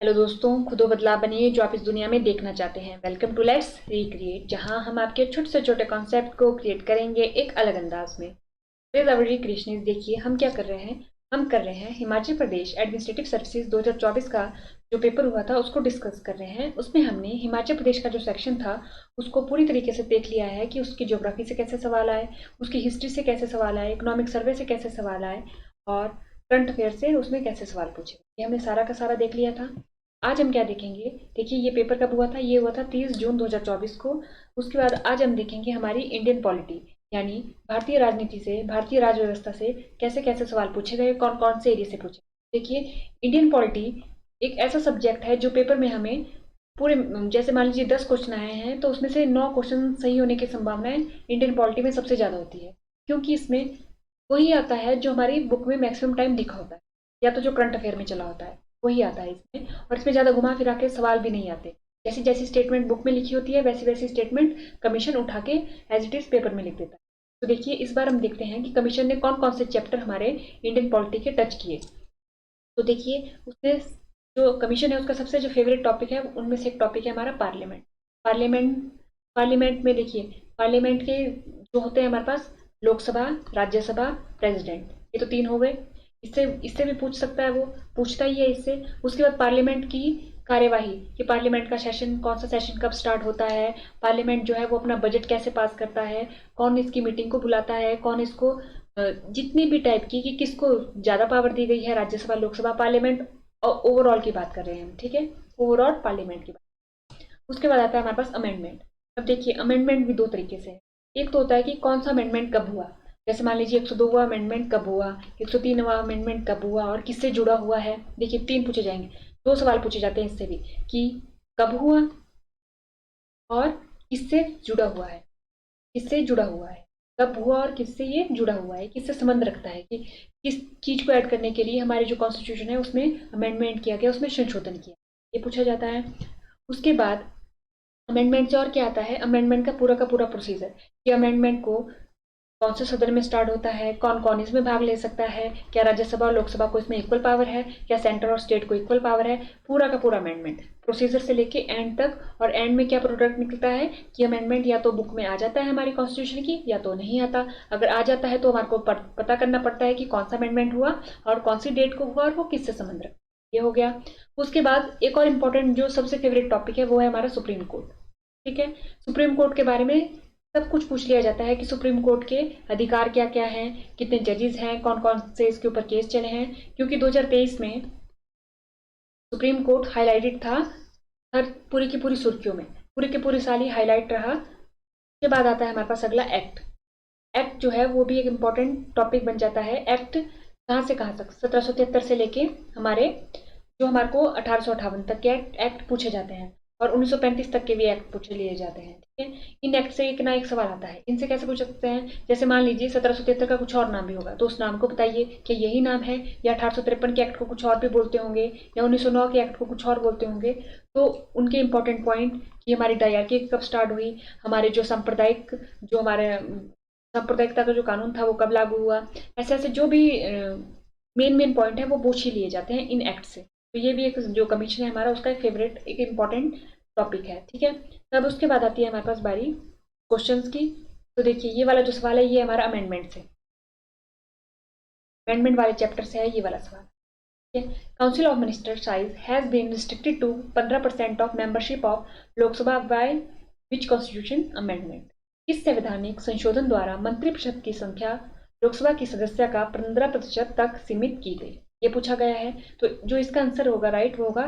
Hello दोस्तों, खुदो बदलाव बनिए जो आप इस दुनिया में देखना चाहते हैं। वेलकम टू लेट्स रिक्रिएट, जहां हम आपके छोटे से छोटे कॉन्सेप्ट को क्रिएट करेंगे एक अलग अंदाज में। क्रिएशनिस्ट, देखिए हम क्या कर रहे हैं। हम कर रहे हैं हिमाचल प्रदेश एडमिनिस्ट्रेटिव सर्विसेज 2024 का जो पेपर हुआ था उसको डिस्कस कर रहे हैं। उसमें हमने हिमाचल प्रदेश का जो सेक्शन था उसको पूरी तरीके से देख लिया है कि उसकी ज्योग्राफी से कैसे सवाल आए, उसकी हिस्ट्री से कैसे सवाल आए, इकोनॉमिक सर्वे से कैसे सवाल आए और करंट अफेयर से उसमें कैसे सवाल पूछे। ये हमने सारा का सारा देख लिया था। आज हम क्या देखेंगे, देखिए ये पेपर कब हुआ था, ये हुआ था 30 जून 2024 को। उसके बाद आज हम देखेंगे हमारी इंडियन पॉलिटी, यानी भारतीय राजनीति से, भारतीय राज व्यवस्था से कैसे कैसे सवाल पूछे गए, कौन कौन से एरिया से पूछे। देखिए, इंडियन पॉलिटी एक ऐसा सब्जेक्ट है जो पेपर में हमें पूरे, जैसे मान लीजिए 10 क्वेश्चन आए हैं तो उसमें से 9 क्वेश्चन सही होने की संभावनाएं इंडियन पॉलिटी में सबसे ज्यादा होती है, क्योंकि इसमें वही आता है जो हमारी बुक में मैक्सिमम टाइम लिखा होता है, या तो जो करंट अफेयर में चला होता है वही आता है इसमें। और इसमें ज्यादा घुमा फिरा के सवाल भी नहीं आते। जैसी जैसी स्टेटमेंट बुक में लिखी होती है वैसी वैसी स्टेटमेंट कमीशन उठा के एज इट इज पेपर में लिख देता है। तो देखिए, इस बार हम देखते हैं कि कमीशन ने कौन कौन से चैप्टर हमारे इंडियन पॉलिटी के टच किए। तो देखिए, उसने जो कमीशन है उसका सबसे जो फेवरेट टॉपिक है उनमें से एक टॉपिक है हमारा पार्लियामेंट। पार्लियामेंट पार्लियामेंट में देखिए, पार्लियामेंट के जो होते हैं हमारे पास लोकसभा, राज्यसभा, प्रेसिडेंट, ये तो 3 हो गए। इससे इससे भी पूछ सकता है, वो पूछता ही है इससे। उसके बाद पार्लियामेंट की कार्यवाही, कि पार्लियामेंट का सेशन, कौन सा सेशन कब स्टार्ट होता है, पार्लियामेंट जो है वो अपना बजट कैसे पास करता है, कौन इसकी मीटिंग को बुलाता है, कौन इसको जितनी भी टाइप की, कि किसको ज्यादा पावर दी गई है, राज्यसभा, लोकसभा, पार्लियामेंट, और ओवरऑल की बात कर रहे हैं हम, ठीक है, ओवरऑल पार्लियामेंट की बात। उसके बाद आता है हमारे पास अमेंडमेंट। अब देखिए, अमेंडमेंट भी दो तरीके से है। एक तो होता है कि कौन सा अमेंडमेंट कब हुआ, जैसे मान लीजिए 102वां अमेंडमेंट कब हुआ, 103वां अमेंडमेंट कब हुआ और किससे जुड़ा हुआ है। देखिए, 3 पूछे जाएंगे, 2 सवाल पूछे जाते हैं इससे भी, कि कब हुआ और किससे जुड़ा हुआ है। किससे जुड़ा हुआ है, कब हुआ और किससे ये जुड़ा हुआ है, किससे संबंध रखता है, कि किस चीज को ऐड करने के लिए हमारी जो कॉन्स्टिट्यूशन है उसमें अमेंडमेंट किया गया, उसमें संशोधन किया, ये पूछा जाता है। उसके बाद अमेंडमेंट से और क्या आता है, अमेंडमेंट का पूरा प्रोसीजर, कि अमेंडमेंट को कौन से सदन में स्टार्ट होता है, कौन कौन इसमें भाग ले सकता है, क्या राज्यसभा और लोकसभा को इसमें इक्वल पावर है, क्या सेंटर और स्टेट को इक्वल पावर है, पूरा का पूरा अमेंडमेंट प्रोसीजर से लेके एंड तक। और एंड में क्या प्रोडक्ट निकलता है, कि अमेंडमेंट या तो बुक में आ जाता है हमारी कॉन्स्टिट्यूशन की, या तो नहीं आता। अगर आ जाता है तो हमारे को पता करना पड़ता है कि कौन सा अमेंडमेंट हुआ और कौन सी डेट को हुआ और वो किससे संबंध रखता है। ये हो गया। उसके बाद एक और इम्पोर्टेंट जो सबसे फेवरेट टॉपिक है वो है हमारा सुप्रीम कोर्ट। ठीक है, सुप्रीम कोर्ट के बारे में सब कुछ पूछ लिया जाता है, कि सुप्रीम कोर्ट के अधिकार क्या क्या हैं, कितने जजेस हैं, कौन कौन से इसके ऊपर केस चले हैं। क्योंकि 2023 में सुप्रीम कोर्ट हाईलाइटेड था हर पूरी की पूरी सुर्खियों में, पूरी की पूरी साल ही हाईलाइट रहा। उसके बाद आता है हमारे पास अगला एक्ट। एक्ट जो है वो भी एक इम्पॉर्टेंट टॉपिक बन जाता है। एक्ट कहाँ से कहाँ तक, 1773 से लेके हमारे जो हमारे को 1858 तक के एक्ट पूछे जाते हैं, और 1935 तक के भी एक्ट पूछे लिए जाते हैं। ठीक है, इन एक्ट से एक ना एक सवाल आता है। इनसे कैसे पूछ सकते हैं, जैसे मान लीजिए 1773 का कुछ और नाम भी होगा तो उस नाम को बताइए, क्या यही नाम है, या 1853 के एक्ट को कुछ और भी बोलते होंगे, या 1909 के एक्ट को कुछ और बोलते होंगे। तो उनके इंपॉर्टेंट पॉइंट, कि हमारी डायरकी कब स्टार्ट हुई, हमारे जो सांप्रदायिक, जो हमारे सांप्रदायिकता का जो कानून था वो कब लागू हुआ, ऐसे ऐसे जो भी मेन मेन पॉइंट है वो पूछ ही लिए जाते हैं इन एक्ट से। तो ये भी एक जो कमीशन है हमारा उसका एक फेवरेट, एक इम्पॉर्टेंट टॉपिक है। ठीक है, तब उसके बाद आती है हमारे पास बारी क्वेश्चंस की। तो देखिए, ये वाला जो सवाल है ये हमारा अमेंडमेंट से, अमेंडमेंट वाले चैप्टर से है ये वाला सवाल। Council of minister size has been restricted to 15% of membership of Lok Sabha by which constitution amendment. इस संवैधानिक संशोधन द्वारा मंत्रिपरिषद की संख्या लोकसभा की सदस्य का 15% तक सीमित की गई। ये पूछा गया है, तो जो इसका आंसर होगा राइट वो होगा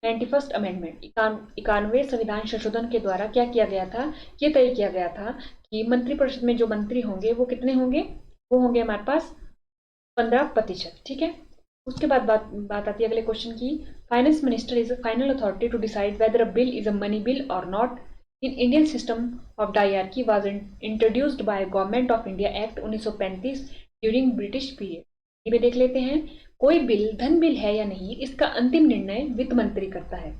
91st अमेंडमेंट। 91वें संविधान संशोधन के द्वारा क्या किया गया था, ये तय किया गया था कि मंत्रिपरिषद में जो मंत्री होंगे वो कितने होंगे, वो होंगे हमारे पास 15%। ठीक है, उसके बाद बात आती है अगले क्वेश्चन की। Finance minister is a final authority to decide whether a bill is a money bill और not in Indian system of diarchy was introduced by government of India act 1935 during British period. ये भी देख लेते हैं, कोई bill धन bill है या नहीं इसका अंतिम निर्णय वित्त मंत्री करता है।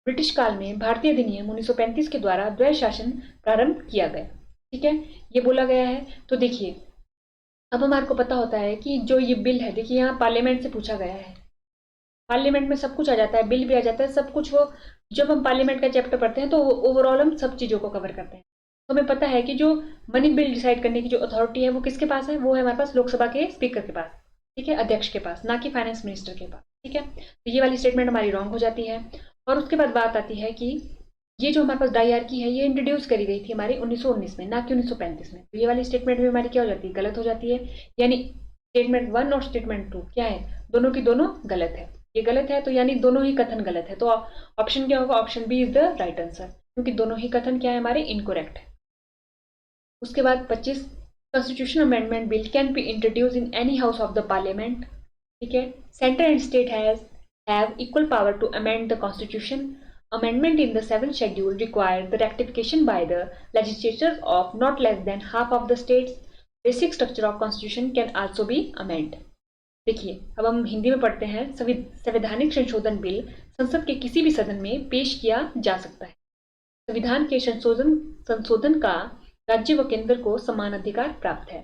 ब्रिटिश काल में भारतीय अधिनियम 1935 के द्वारा द्वैध शासन प्रारंभ किया गया। ठीक है, ये बोला गया है। तो देखिए, अब हमारे को पता होता है कि जो ये बिल है, देखिए यहाँ पार्लियामेंट से पूछा गया है, पार्लियामेंट में सब कुछ आ जाता है, बिल भी आ जाता है, सब कुछ। वो जब हम पार्लियामेंट का चैप्टर पढ़ते हैं तो ओवरऑल हम सब चीज़ों को कवर करते हैं। तो हमें पता है कि जो मनी बिल डिसाइड करने की जो अथॉरिटी है वो किसके पास है, वो है हमारे पास लोकसभा के स्पीकर के पास, ठीक है, अध्यक्ष के पास, ना कि फाइनेंस मिनिस्टर के पास, ठीक है। तो ये वाली स्टेटमेंट हमारी रॉन्ग हो जाती है। और उसके बाद बात आती है कि ये जो हमारे पास डायआरकी है ये इंट्रोड्यूस करी गई थी हमारी 1919 में, ना कि 1935 में। तो ये वाली स्टेटमेंट भी हमारी क्या हो जाती है, गलत हो जाती है। यानी स्टेटमेंट 1 और स्टेटमेंट 2 क्या है, दोनों की दोनों गलत है। ये गलत है तो यानी दोनों ही कथन गलत है। तो ऑप्शन क्या होगा, option B is the right answer, क्योंकि दोनों ही कथन क्या है हमारे, इनकोरेक्ट है। उसके बाद 25, constitution amendment bill can be introduce in any house of the parliament, ठीक है। Centre and state have equal power to amend the constitution. Amendment in the seventh schedule required the rectification by the legislatures of not less than half of the states. Basic structure of constitution can also be amended. देखिए अब हम हिंदी में पढ़ते हैं। संवैधानिक संशोधन bill संसद के किसी भी सदन में पेश किया जा सकता है। संविधान के संशोधन का राज्य व केंद्र को समान अधिकार प्राप्त है।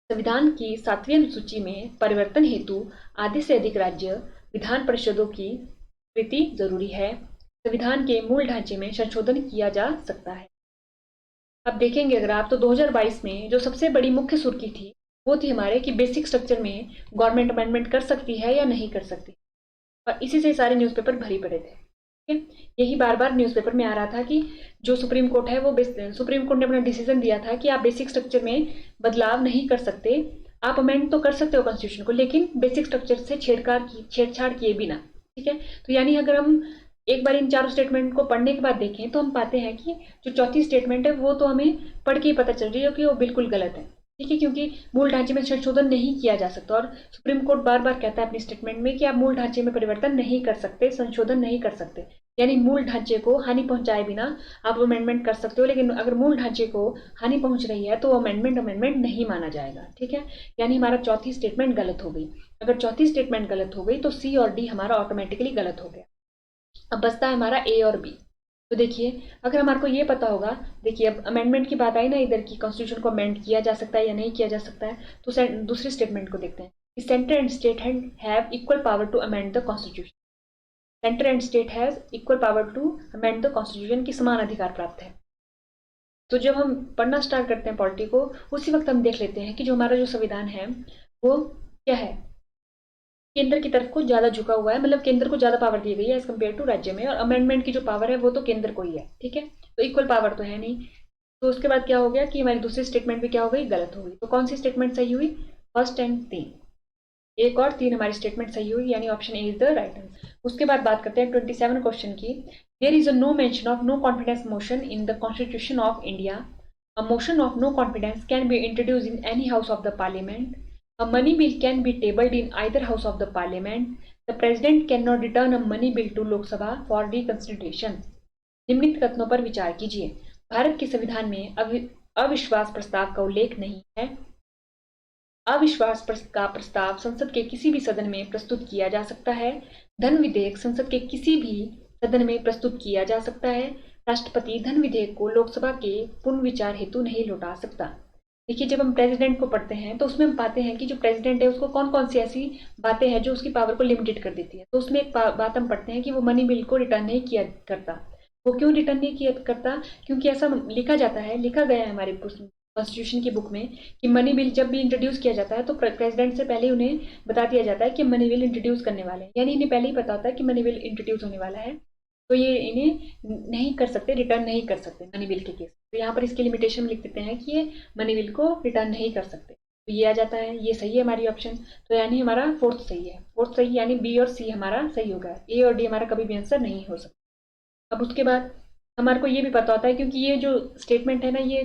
संविधान की 7वीं अनुसूची में परिवर्तन हेतु आधे से अधिक राज्य विधान परिषदों की स्वीकृति जरूरी है। संविधान के मूल ढांचे में संशोधन किया जा सकता है। अब देखेंगे अगर आप तो 2022 में जो सबसे बड़ी मुख्य सुर्खी थी वो थी हमारे कि बेसिक स्ट्रक्चर में गवर्नमेंट अमेंडमेंट कर सकती है या नहीं कर सकती, और इसी से सारे न्यूज़पेपर भरी पड़े थे, ठीक है। यही बार बार न्यूज़पेपर में आ रहा था कि जो सुप्रीम कोर्ट है वो सुप्रीम कोर्ट ने अपना डिसीजन दिया था कि आप बेसिक स्ट्रक्चर में बदलाव नहीं कर सकते, आप अमेंड तो कर सकते हो कॉन्स्टिट्यूशन को, लेकिन बेसिक स्ट्रक्चर से छेड़छाड़ किए बिना, ठीक है। तो यानी अगर हम एक बार इन चारों स्टेटमेंट को पढ़ने के बाद देखें तो हम पाते हैं कि जो चौथी स्टेटमेंट है वो तो हमें पढ़ के ही पता चल रही है कि वो बिल्कुल गलत है, ठीक है, क्योंकि मूल ढांचे में संशोधन नहीं किया जा सकता। और सुप्रीम कोर्ट बार बार कहता है अपनी स्टेटमेंट में कि आप मूल ढांचे में परिवर्तन नहीं कर सकते, संशोधन नहीं कर सकते, यानी मूल ढांचे को हानि पहुंचाए बिना आप अमेंडमेंट कर सकते हो, लेकिन अगर मूल ढांचे को हानि पहुंच रही है तो अमेंडमेंट नहीं माना जाएगा, ठीक है। यानी हमारा चौथी स्टेटमेंट गलत हो गई। अगर चौथी स्टेटमेंट गलत हो गई तो सी और डी हमारा ऑटोमेटिकली गलत हो गया। अब बचता है हमारा ए और बी। तो देखिए अगर हमारे को ये पता होगा, देखिए अब अमेंडमेंट की बात आई ना इधर की, कॉन्स्टिट्यूशन को अमेंड किया जा सकता है या नहीं किया जा सकता है, तो दूसरी स्टेटमेंट को देखते हैं। Centre and state have equal power to amend the constitution. Centre and state has equal power to amend the constitution की समान अधिकार प्राप्त है। तो जब हम पढ़ना स्टार्ट करते हैं पॉलिटी को, उसी वक्त हम देख लेते हैं कि जो हमारा जो संविधान है वो क्या है, केंद्र की तरफ को ज्यादा झुका हुआ है, मतलब केंद्र को ज्यादा पावर दी गई है एज कम्पेयर टू राज्य में, और अमेंडमेंट की जो पावर है वो तो केंद्र को ही है, ठीक है। तो इक्वल पावर तो है नहीं। तो उसके बाद क्या हो गया कि हमारी दूसरी स्टेटमेंट भी क्या हो गई, गलत हो गई। तो कौन सी स्टेटमेंट सही हुई, फर्स्ट एंड 3, 1 और 3 हमारी स्टेटमेंट सही हुई, यानी option A is the right answer. उसके बाद बात करते हैं 27 क्वेश्चन की। There is a no mention of no confidence motion in the constitution of India. A motion of no confidence can be introduce in any house of the parliament. A money bill can be tabled in either house of the parliament. The president cannot return a money bill to Lok Sabha for reconsideration. निम्नलिखित कथनों पर विचार कीजिए। भारत के संविधान में अविश्वास प्रस्ताव का उल्लेख नहीं है। अविश्वास का प्रस्ताव संसद के किसी भी सदन में प्रस्तुत किया जा सकता है। धन विधेयक संसद के किसी भी सदन में प्रस्तुत किया जा सकता है। राष्ट्रपति धन विधेयक को लोकसभा के पुनर्विचार हेतु नहीं लौटा सकता। देखिए जब हम प्रेसिडेंट को पढ़ते हैं तो उसमें हम पाते हैं कि जो प्रेसिडेंट है उसको कौन कौन सी ऐसी बातें हैं जो उसकी पावर को लिमिटेड कर देती है। तो उसमें एक बात हम पढ़ते हैं कि वो मनी बिल को रिटर्न नहीं किया करता। वो क्यों रिटर्न नहीं किया करता, क्योंकि ऐसा लिखा जाता है, लिखा गया है हमारे कॉन्स्टिट्यूशन की बुक में कि मनी बिल जब भी इंट्रोड्यूस किया जाता है तो प्रेसिडेंट से पहले उन्हें बता दिया जाता है कि मनी बिल इंट्रोड्यूस करने वाले हैं, यानी इन्हें पहले ही पता होता है कि मनी बिल इंट्रोड्यूस होने वाला है, तो ये इन्हें नहीं कर सकते, रिटर्न नहीं कर सकते मनी बिल के केस। तो यहाँ पर इसकी लिमिटेशन लिख देते हैं कि ये मनी बिल को रिटर्न नहीं कर सकते। तो ये आ जाता है, ये सही है हमारी ऑप्शन। तो यानी हमारा फोर्थ सही है, फोर्थ सही यानी बी और सी हमारा सही होगा, ए और डी हमारा कभी भी आंसर नहीं हो सकता। अब उसके बाद हमारे को ये भी पता होता है, क्योंकि ये जो स्टेटमेंट है ना ये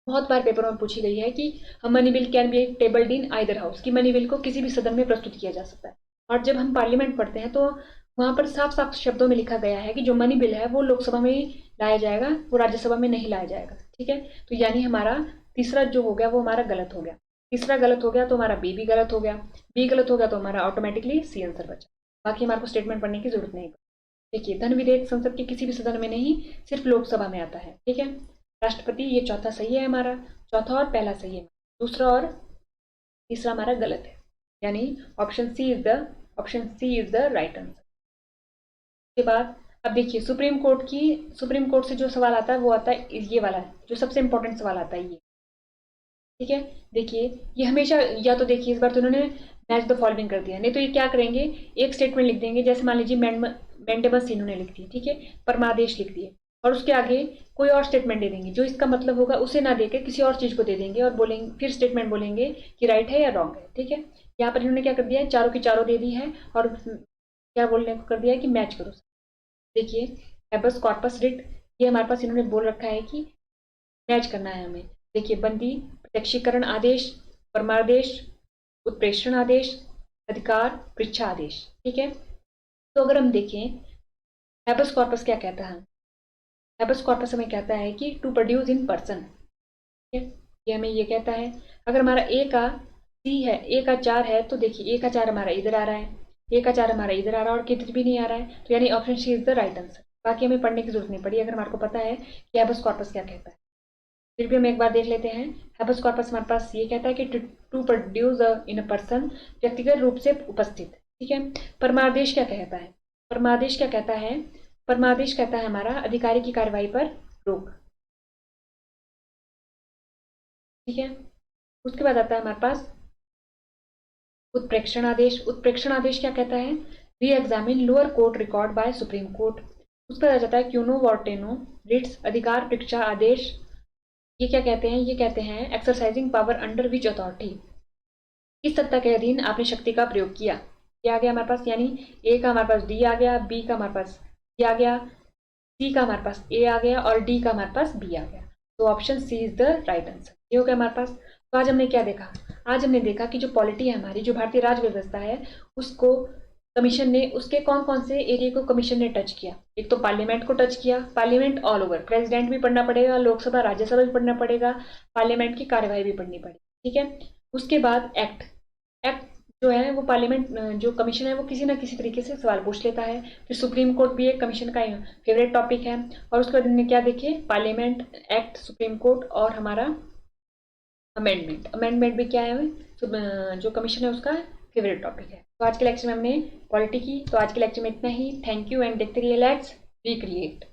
बहुत बार पेपर में पूछी गई है कि money bill can B tabled in either house, कि मनी बिल को किसी भी सदन में प्रस्तुत किया जा सकता है। और जब हम पार्लियामेंट पढ़ते हैं तो वहां पर साफ साफ शब्दों में लिखा गया है कि जो मनी बिल है वो लोकसभा में ही लाया जाएगा, वो राज्यसभा में नहीं लाया जाएगा, ठीक है। तो यानी हमारा तीसरा जो हो गया वो हमारा गलत हो गया, तीसरा गलत हो गया तो हमारा बी भी गलत हो गया, बी गलत हो गया तो हमारा ऑटोमेटिकली सी आंसर बचा। बाकी हमारे को स्टेटमेंट पढ़ने की जरूरत नहीं पड़ी। देखिए धन विधेयक संसद के किसी भी सदन में नहीं, सिर्फ लोकसभा में आता है, ठीक है। राष्ट्रपति ये चौथा सही है हमारा, चौथा और पहला सही है, दूसरा और तीसरा हमारा गलत है, यानी option C is the option C is the right answer. उसके बाद अब देखिए सुप्रीम कोर्ट से जो सवाल आता है वो आता है ये वाला, जो सबसे इंपॉर्टेंट सवाल आता है ये, ठीक है। देखिए ये हमेशा, या तो देखिए इस बार तो उन्होंने मैच द फॉलोइंग कर दिया, नहीं तो ये क्या करेंगे, एक स्टेटमेंट लिख देंगे, जैसे मान लीजिए मैंडेबस इन्होंने लिख दी, ठीक है, परमादेश लिख दिए, और उसके आगे कोई और स्टेटमेंट दे देंगे जो इसका मतलब होगा उसे ना देके किसी और चीज को दे देंगे, और बोलेंगे फिर स्टेटमेंट बोलेंगे कि राइट है या रॉन्ग है, ठीक है। यहाँ पर इन्होंने क्या कर दिया है, चारों की चारों दे दी है, और क्या बोलने को कर दिया है कि मैच करो। देखिए हैबस कॉर्पस रिट, ये हमारे पास इन्होंने बोल रखा है कि मैच करना है हमें। देखिए बंदी, प्रत्यक्षीकरण आदेश, परमादेश, उत्प्रेषण आदेश, अधिकार परीक्षा आदेश, ठीक है। तो अगर हम देखें हैबस कॉर्पस क्या कहता है, हैबस कॉर्पस हमें कहता है कि टू प्रोड्यूस इन पर्सन, ठीक है, ये हमें ये कहता है। अगर हमारा ए का सी है, ए का 4 है, तो देखिए ए का 4 हमारा इधर आ रहा है, ए का 4 हमारा इधर आ रहा है, और किधर भी नहीं आ रहा है, तो यानी option C is the right answer. बाकी हमें पढ़ने की जरूरत नहीं पड़ी, अगर हमारे को पता है कि हैबस कॉर्पस क्या कहता है। फिर भी हम एक बार देख लेते हैं। हैबस कॉर्पस हमारे पास ये कहता है कि to produce in a person, व्यक्तिगत रूप से उपस्थित, ठीक है। परमादेश क्या कहता है, परमादेश क्या कहता है, परमादेश कहता है हमारा अधिकारी की कार्रवाई पर रोक, ठीक है। उसके बाद आता है हमारे पास उत्प्रेक्षण आदेश। उत्प्रेक्षण आदेश क्या कहता है, री examine lower court record by supreme court. उसके बाद आ जाता है क्यूनो वॉर्टेनो रिट्स, अधिकार परीक्षा आदेश। ये क्या कहते हैं, ये कहते हैं exercising power under which authority, किस सत्ता के अधीन आपने शक्ति का प्रयोग किया। ये आ गया हमारे पास, यानी ए का हमारे पास डी आ गया, बी का हमारे पास सी आ गया, सी का हमारे पास ए आ गया, और डी का हमारे पास बी आ गया। तो option C is the right answer. ये हो गया हमारे पास। तो आज हमने क्या देखा, आज हमने देखा कि जो पॉलिटी है हमारी, जो भारतीय राज व्यवस्था है, उसको कमीशन ने, उसके कौन कौन से एरिया को कमीशन ने टच किया। एक तो पार्लियामेंट को टच किया, पार्लियामेंट ऑल ओवर, प्रेसिडेंट भी पढ़ना पड़ेगा, लोकसभा राज्यसभा भी पढ़ना पड़ेगा, पार्लियामेंट की कार्यवाही भी पढ़नी पड़ेगी, ठीक है। उसके बाद एक्ट, एक्ट जो है वो पार्लियामेंट, जो कमीशन है वो किसी ना किसी तरीके से सवाल पूछ लेता है। फिर सुप्रीम कोर्ट भी एक कमीशन का फेवरेट टॉपिक है। और उसके बाद हमने क्या देखे, पार्लियामेंट, एक्ट, सुप्रीम कोर्ट और हमारा अमेंडमेंट। अमेंडमेंट भी क्या है, जो कमीशन है उसका फेवरेट टॉपिक है। तो आज के लेक्चर में हमने पॉलिटी की। तो आज के लेक्चर में इतना ही। थैंक यू एंड देखते रहिए लेट्स रिक्रिएट।